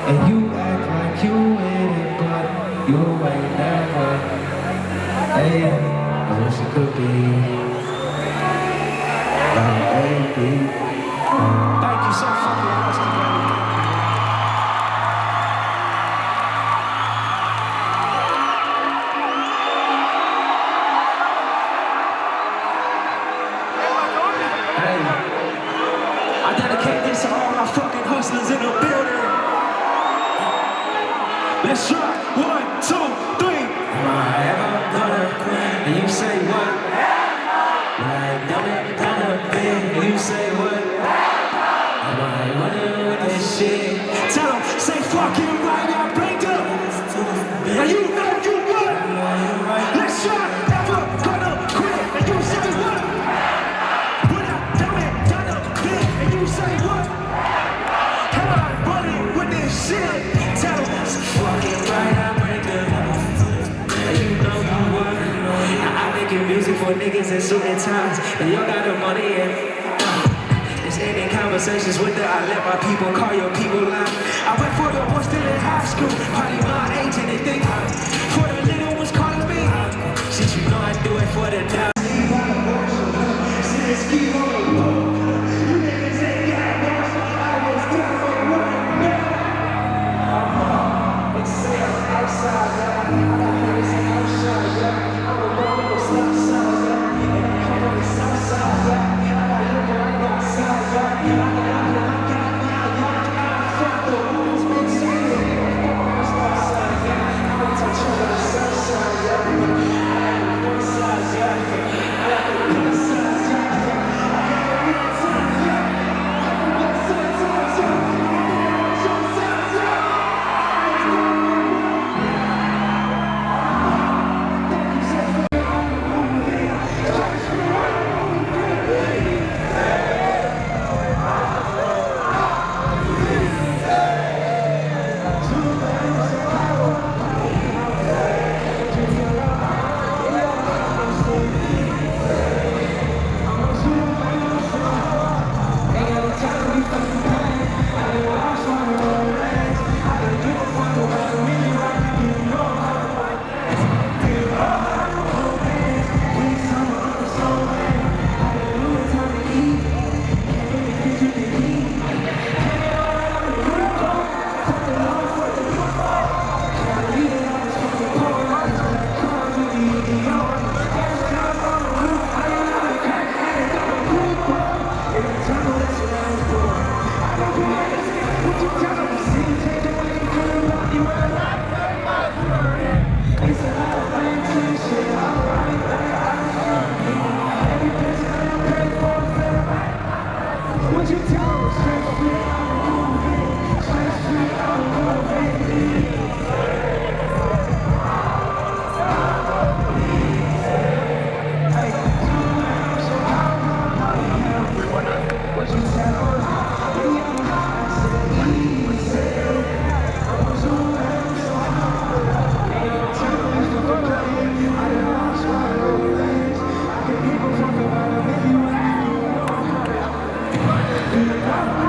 And you act like you in it, but you ain't never. Hey, I wish it could be. Baby. Thank you so fucking much, together. Hey, I dedicate this to all my fucking hustlers in the building. Let's try. 1, 2, 3. Am I ever gonna quit? And you say what? Like, gonna be. And you say what? Am I running with this shit? Tell them, say fucking right now, break up. And you know you what? Let's try. Ever gonna quit? And you say what? When I gonna be. And you say what? Am I running with this shit? Tell them, say fucking right now, break up. And you know you what? I'm making music for niggas in certain times. And y'all got the money and this ain't in conversations with I let my people call your people line. I went for the ones still in high school, probably my age and they think for the little ones calling me. Since you know I do it for the now. Wow.